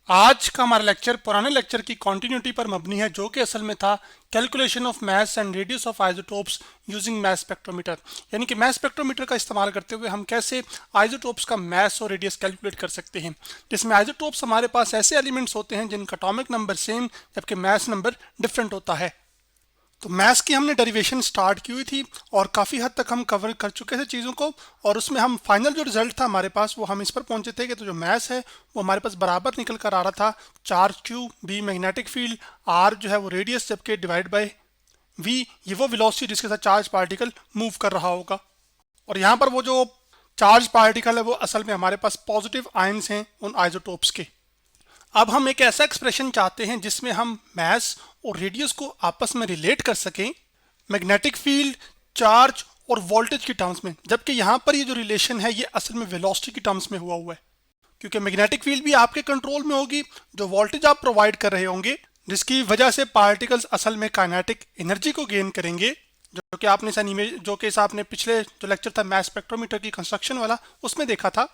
आज का हमारा लेक्चर पुराने लेक्चर की कॉन्टिन्यूटी पर मबनी है, जो कि असल में था calculation of mass and radius of isotopes using mass spectrometer. यानी कि मास स्पेक्ट्रोमीटर का इस्तेमाल करते हुए हम कैसे आइसोटोप्स का मास और रेडियस कैलकुलेट कर सकते हैं, जिसमें आइसोटोप्स हमारे पास ऐसे एलिमेंट्स होते हैं जिनका एटॉमिक नंबर सेम जबकि मास नंबर डिफरेंट होता है। तो मैथ्स की हमने डेरिवेशन स्टार्ट की हुई थी और काफ़ी हद तक हम कवर कर चुके थे चीज़ों को, और उसमें हम फाइनल जो रिजल्ट था हमारे पास वो हम इस पर पहुंचे थे कि तो जो मैथ्स है वो हमारे पास बराबर निकल कर आ रहा था, charge Q B magnetic field, आर जो है वो रेडियस, जबकि डिवाइड बाय वी ये वो वेलोसिटी जिसके साथ चार्ज पार्टिकल मूव कर रहा होगा। और यहाँ पर वो जो चार्ज पार्टिकल है वो असल में हमारे पास पॉजिटिव आयंस हैं उन आइसोटोप्स के। अब हम एक ऐसा एक्सप्रेशन चाहते हैं जिसमें हम मास और रेडियस को आपस में रिलेट कर सकें मैग्नेटिक फील्ड, चार्ज और वोल्टेज की टर्म्स में, जबकि यहाँ पर ये जो रिलेशन है ये असल में वेलोसिटी की टर्म्स में हुआ हुआ है, क्योंकि मैग्नेटिक फील्ड भी आपके कंट्रोल में होगी, जो वोल्टेज आप प्रोवाइड कर रहे होंगे जिसकी वजह से पार्टिकल्स असल में काइनेटिक एनर्जी को गेन करेंगे, जो कि आपने जो कि आपने पिछले जो लेक्चर था मास स्पेक्ट्रोमीटर की कंस्ट्रक्शन वाला उसमें देखा था,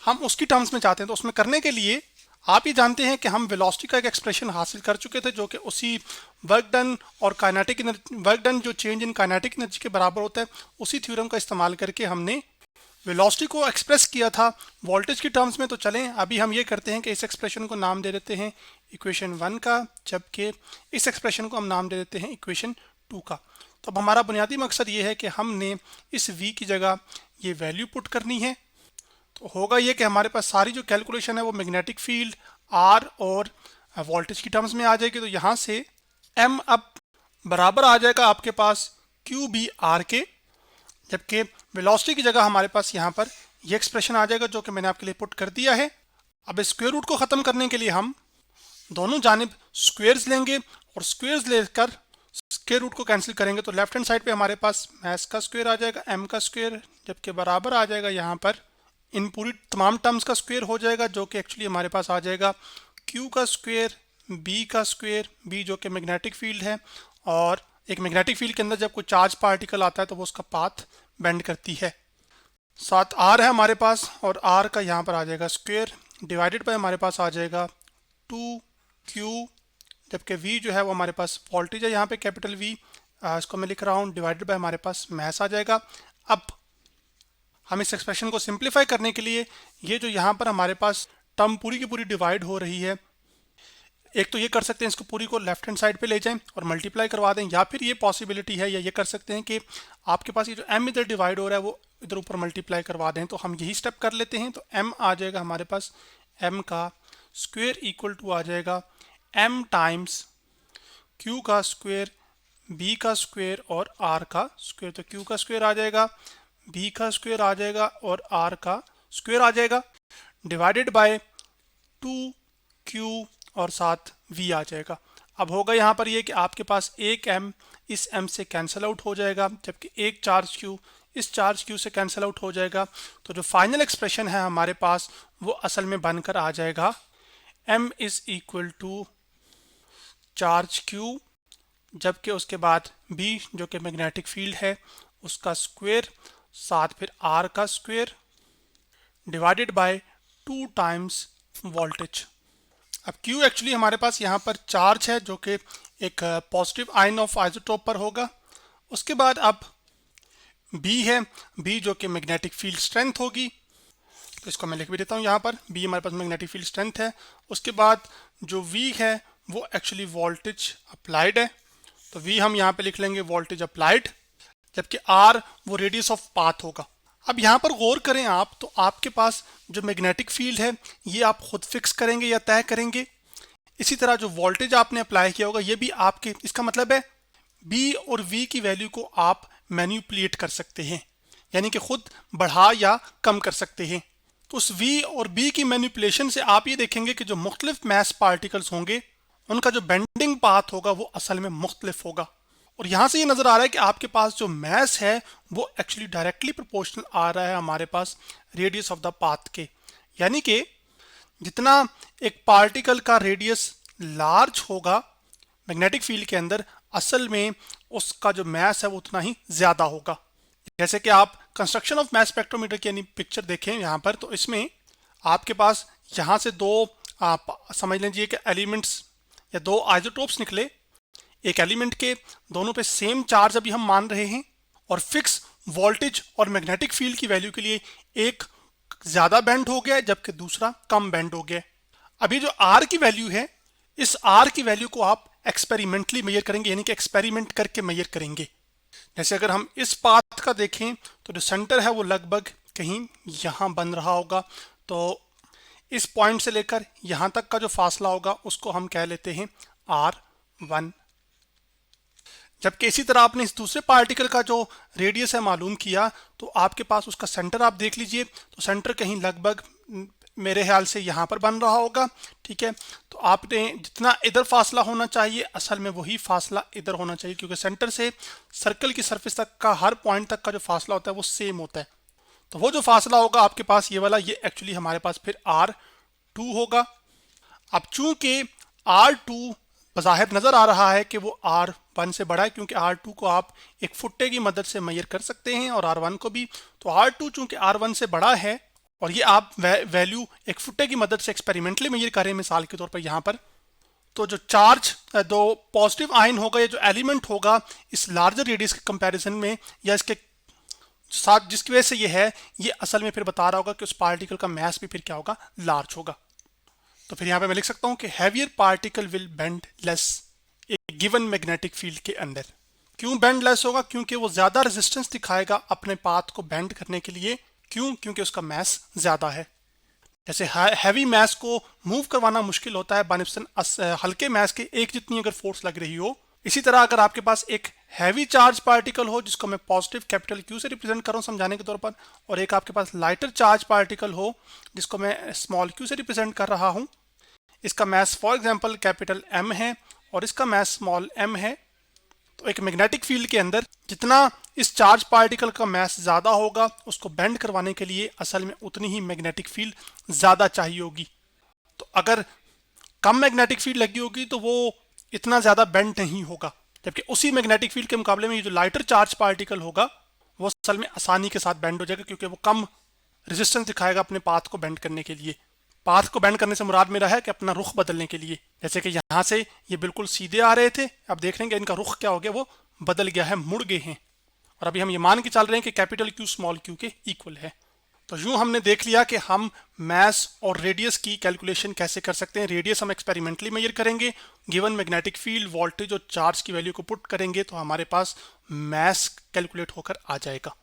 हम उसकी टर्म्स में चाहते हैं। तो उसमें करने के लिए आप ये जानते हैं कि हम वेलोसिटी का एक एक्सप्रेशन हासिल कर चुके थे जो कि उसी वर्क डन और काइनेटिक वर्क डन जो चेंज इन काइनेटिक एनर्जी के बराबर होता है, उसी थ्योरम का इस्तेमाल करके हमने वेलोसिटी को एक्सप्रेस किया था वोल्टेज की टर्म्स में। तो चलें अभी हम ये करते हैं कि इस एक्सप्रेशन को नाम दे देते हैं इक्वेशन 1 का, जबकि इस एक्सप्रेशन को हम नाम दे देते हैं इक्वेशन 2 का। तो अब हमारा बुनियादी मकसद ये है कि हमने इस v की जगह ये वैल्यू पुट करनी है। तो होगा ये कि हमारे पास सारी जो कैलकुलेशन है वो मैग्नेटिक फील्ड, आर और वोल्टेज की टर्म्स में आ जाएगी। तो यहाँ से m अब बराबर आ जाएगा आपके पास क्यू बी आर के, जबकि वेलोसिटी की जगह हमारे पास यहाँ पर ये एक्सप्रेशन आ जाएगा जो कि मैंने आपके लिए पुट कर दिया है। अब स्क्वायर रूट को ख़त्म करने के लिए हम दोनों जानिब स्क्वेयर्स लेंगे और स्क्वेयर्स लेकर स्क्वायर रूट को कैंसिल करेंगे। तो लेफ्ट हैंड साइड पे हमारे पास मैस का स्क्वायर आ जाएगा, m का स्क्वायर, जबकि बराबर आ जाएगा यहाँ पर इन पूरी तमाम टर्म्स का स्क्वायर हो जाएगा, जो कि एक्चुअली हमारे पास आ जाएगा q का स्क्वायर, b का स्क्वायर, b जो कि मैग्नेटिक फील्ड है, और एक मैग्नेटिक फील्ड के अंदर जब कोई चार्ज पार्टिकल आता है तो वो उसका पाथ बेंड करती है। साथ r है हमारे पास और r का यहाँ पर आ जाएगा स्क्वायर, डिवाइडेड बाय हमारे पास आ जाएगा 2q, जबकि v जो है वो हमारे पास वोल्टेज है, यहाँ पे कैपिटल V, इसको मैं लिख रहा हूँ, डिवाइडेड बाय हमारे पास मैस आ जाएगा। अब हम इस एक्सप्रेशन को सिंप्लीफाई करने के लिए ये जो यहाँ पर हमारे पास टर्म पूरी की पूरी डिवाइड हो रही है, एक तो ये कर सकते हैं इसको पूरी को लेफ्ट हैंड साइड पे ले जाएं और मल्टीप्लाई करवा दें, या फिर ये पॉसिबिलिटी है या ये कर सकते हैं कि आपके पास ये जो m इधर डिवाइड हो रहा है वो इधर ऊपर मल्टीप्लाई करवा दें। तो हम यही स्टेप कर लेते हैं। तो m आ जाएगा हमारे पास, m का स्क्वेयर इक्वल टू आ जाएगा m टाइम्स q का स्क्वेयर, b का स्क्वेयर और r का स्क्वेयर। तो q का स्क्वेयर आ जाएगा, b का स्क्वेयर आ जाएगा और r का स्क्वेयर आ जाएगा, डिवाइडेड बाय 2q और साथ v आ जाएगा। अब होगा यहाँ पर ये कि आपके पास एक m इस m से कैंसिल आउट हो जाएगा, जबकि एक चार्ज q इस चार्ज q से कैंसिल आउट हो जाएगा। तो जो फाइनल एक्सप्रेशन है हमारे पास वो असल में बनकर आ जाएगा m is equal to charge q, जबकि उसके बाद b जो कि मैग्नेटिक फील्ड है उसका स्क्वायर, साथ फिर r का square, divided by 2 times voltage. अब Q एक्चुअली हमारे पास यहाँ पर चार्ज है जो कि एक पॉजिटिव आयन ऑफ आइसोटोप पर होगा। उसके बाद अब B है, B जो कि मैग्नेटिक फील्ड स्ट्रेंथ होगी, तो इसको मैं लिख भी देता हूँ यहाँ पर, B हमारे पास मैग्नेटिक फील्ड स्ट्रेंथ है। उसके बाद जो V है वो एक्चुअली वोल्टेज अप्लाइड है, तो V हम यहाँ पे लिख लेंगे वोल्टेज अप्लाइड, जबकि R वो रेडियस ऑफ पाथ होगा। अब यहाँ पर गौर करें आप, तो आपके पास जो मैग्नेटिक फील्ड है ये आप खुद फिक्स करेंगे या तय करेंगे, इसी तरह जो वोल्टेज आपने अप्लाई किया होगा ये भी आपके, इसका मतलब है B और V की वैल्यू को आप मैनिपुलेट कर सकते हैं, यानी कि खुद बढ़ा या कम कर सकते हैं। तो उस V और B की मैनिपुलेशन से आप ये देखेंगे कि जो मुख्तलिफ मास पार्टिकल्स होंगे उनका जो बेंडिंग पाथ होगा वो असल में मुख्तलिफ होगा। और यहाँ से ये नज़र आ रहा है कि आपके पास जो मास है वो एक्चुअली डायरेक्टली प्रोपोर्शनल आ रहा है हमारे पास रेडियस ऑफ द पाथ के, यानी कि जितना एक पार्टिकल का रेडियस लार्ज होगा मैग्नेटिक फील्ड के अंदर, असल में उसका जो मास है वो उतना ही ज़्यादा होगा। जैसे कि आप कंस्ट्रक्शन ऑफ मास स्पेक्ट्रोमीटर की यानी पिक्चर देखें यहाँ पर, तो इसमें आपके पास यहाँ से दो आप समझ लीजिए कि एलिमेंट्स या दो आइसोटोप्स निकले, एक एलिमेंट के दोनों पे सेम चार्ज अभी हम मान रहे हैं, और फिक्स वोल्टेज और मैग्नेटिक फील्ड की वैल्यू के लिए एक ज्यादा बेंड हो गया जबकि दूसरा कम बेंड हो गया। अभी जो आर की वैल्यू है, इस आर की वैल्यू को आप एक्सपेरिमेंटली मेजर करेंगे, यानी कि एक्सपेरिमेंट करके मेजर करेंगे। जैसे अगर हम इस पाथ का देखें तो जो सेंटर है वो लगभग कहीं यहाँ बन रहा होगा, तो इस पॉइंट से लेकर यहाँ तक का जो फासला होगा उसको हम कह लेते हैं R1। जबकि इसी तरह आपने इस दूसरे पार्टिकल का जो रेडियस है मालूम किया, तो आपके पास उसका सेंटर आप देख लीजिए, तो सेंटर कहीं लगभग मेरे ख्याल से यहाँ पर बन रहा होगा। ठीक है, तो आपने जितना इधर फासला होना चाहिए असल में वही फासला इधर होना चाहिए, क्योंकि सेंटर से सर्कल की सरफेस तक का हर पॉइंट तक का जो फासला होता है वो सेम होता है। तो वो जो फासला होगा आपके पास ये वाला, ये एक्चुअली हमारे पास फिर R2 होगा। अब चूंकि R2 बज़ाहिर नजर आ रहा है कि वो R1 से बड़ा है, क्योंकि R2 को आप एक फुट्टे की मदद से मेजर कर सकते हैं और R1 को भी। तो R2 चूंकि R1 से बड़ा है और ये आप वैल्यू एक फुट्टे की मदद से एक्सपेरिमेंटली मेजर करें मिसाल के तौर पर यहाँ पर, तो जो चार्ज दो पॉजिटिव आयन होगा या जो एलिमेंट होगा इस लार्जर रेडियस के कंपैरिजन में या इसके साथ जिसकी वजह से ये है, ये असल में फिर बता रहा होगा कि उस पार्टिकल का मास भी फिर क्या होगा, लार्ज होगा। तो फिर यहाँ पे मैं लिख सकता हूँ कि heavier particle will bend less A given magnetic field के अंदर। क्यों बेंड लेस होगा? क्योंकि वो ज्यादा रेजिस्टेंस दिखाएगा अपने पाथ को बेंड करने के लिए। क्यों? क्योंकि उसका मास ज्यादा है। जैसे हैवी मास को मूव करवाना मुश्किल होता है बनस्पत हल्के मास के एक जितनी अगर फोर्स लग रही हो, इसी तरह अगर आपके पास एक हैवी चार्ज पार्टिकल हो जिसको मैं पॉजिटिव कैपिटल क्यू से रिप्रेजेंट कर रहा हूँ समझाने के तौर पर, और एक आपके पास लाइटर चार्ज पार्टिकल हो जिसको मैं स्मॉल क्यू से रिप्रेजेंट कर रहा हूँ, इसका mass for example capital M है और इसका मास स्मॉल एम है, तो एक मैग्नेटिक फील्ड के अंदर जितना इस चार्ज पार्टिकल का मास ज्यादा होगा उसको बेंड करवाने के लिए असल में उतनी ही मैग्नेटिक फील्ड ज्यादा चाहिए होगी। तो अगर कम मैग्नेटिक फील्ड लगी होगी तो वो इतना ज्यादा बेंड नहीं होगा, जबकि उसी मैग्नेटिक फील्ड के मुकाबले में ये जो लाइटर चार्ज पार्टिकल होगा वो असल में आसानी के साथ बेंड हो जाएगा, क्योंकि वो कम रेजिस्टेंस दिखाएगा अपने पाथ को बेंड करने के लिए। पाथ को बेंड करने से मुराद मेरा है कि अपना रुख बदलने के लिए। जैसे कि यहाँ से ये बिल्कुल सीधे आ रहे थे, अब देख लेंगे इनका रुख क्या हो गया, वो बदल गया है, मुड़ गए हैं, और अभी हम ये मान के चल रहे हैं कि कैपिटल क्यू स्मॉल क्यू के इक्वल है। तो यूं हमने देख लिया कि हम मास और रेडियस की कैलकुलेशन कैसे कर सकते हैं। रेडियस हम एक्सपेरिमेंटली मेजर करेंगे, गिवन मैग्नेटिक फील्ड, वोल्टेज और चार्ज की वैल्यू को पुट करेंगे तो हमारे पास मास कैलकुलेट होकर आ जाएगा।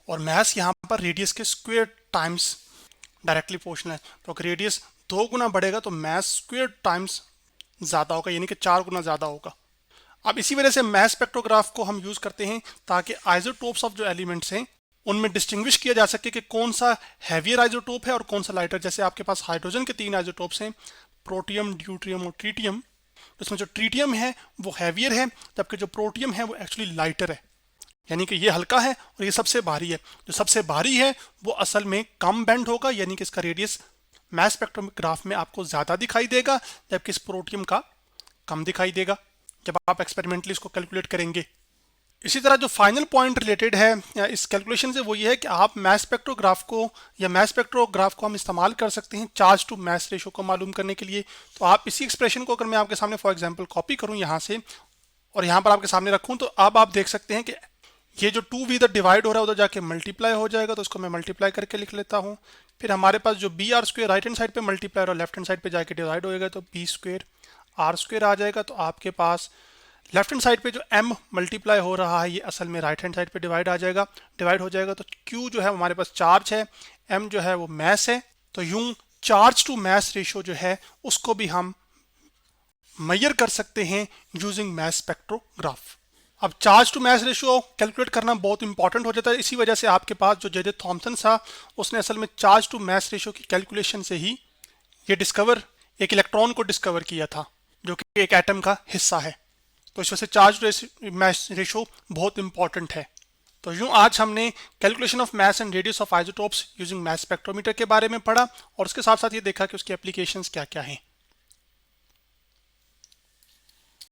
और मास यहाँ पर रेडियस के स्क्वायर टाइम्स डायरेक्टली प्रोपोर्शनल है, तो अगर रेडियस 2 गुना बढ़ेगा तो मास स्क्वायर टाइम्स ज़्यादा होगा, यानी कि 4 गुना ज़्यादा होगा। अब इसी वजह से मास स्पेक्ट्रोग्राफ को हम यूज़ करते हैं ताकि आइसोटोप्स ऑफ जो एलिमेंट्स हैं उनमें डिस्टिंग्विश किया जा सके कि कौन सा हैवियर आइसोटोप है और कौन सा लाइटर। जैसे आपके पास हाइड्रोजन के 3 आइसोटोप्स हैं, प्रोटियम, ड्यूट्रियम और ट्रीटियम। इसमें जो ट्रीटियम है वो हैवियर है, जबकि जो प्रोटियम है वो एक्चुअली लाइटर है, यानी कि ये हल्का है और ये सबसे भारी है। जो सबसे भारी है वो असल में कम बेंड होगा, यानी कि इसका रेडियस मास स्पेक्ट्रोग्राफ में आपको ज़्यादा दिखाई देगा, जबकि इस प्रोटियम का कम दिखाई देगा जब आप एक्सपेरिमेंटली इसको कैलकुलेट करेंगे। इसी तरह जो फाइनल पॉइंट रिलेटेड है इस कैलकुलेशन से वो ये है कि आप मास स्पेक्ट्रोग्राफ को या मास स्पेक्ट्रोग्राफ को हम इस्तेमाल कर सकते हैं चार्ज टू मास रेशो को मालूम करने के लिए। तो आप इसी एक्सप्रेशन को अगर मैं आपके सामने फॉर एग्जांपल कॉपी करूं यहाँ से और यहाँ पर आपके सामने रखूं, तो अब आप देख सकते हैं कि ये जो 2v इधर डिवाइड हो रहा है उधर जाके मल्टीप्लाई हो जाएगा, तो इसको मैं मल्टीप्लाई करके लिख लेता हूँ। फिर हमारे पास जो B R square right hand side पे मल्टीप्लाई और लेफ्ट हैंड साइड पे जाके डिवाइड होएगा तो बी स्क्वायर आर स्क्वायर आ जाएगा। तो आपके पास लेफ्ट हैंड साइड पे जो m मल्टीप्लाई हो रहा है ये असल में राइट हैंड साइड पे डिवाइड हो जाएगा। तो q जो है हमारे पास चार्ज है, m जो है वो मास है। तो यूं चार्ज टू मास रेशियो जो है उसको भी हम मेजर कर सकते हैं यूजिंग मास स्पेक्ट्रोग्राफ। अब charge to mass ratio calculate करना बहुत इंपॉर्टेंट हो जाता है। इसी वजह से आपके पास जो जे थॉमसन था उसने असल में चार्ज टू मास रेशियो की कैलकुलेशन से ही ये एक इलेक्ट्रॉन को डिस्कवर किया था जो कि एक एटम का हिस्सा है। तो इस वजह से चार्ज मास रेशियो बहुत इंपॉर्टेंट है। तो यूं आज हमने calculation of mass and radius of isotopes using mass spectrometer के बारे में पढ़ा और उसके साथ साथ ये देखा कि उसकी एप्लीकेशंस क्या क्या हैं।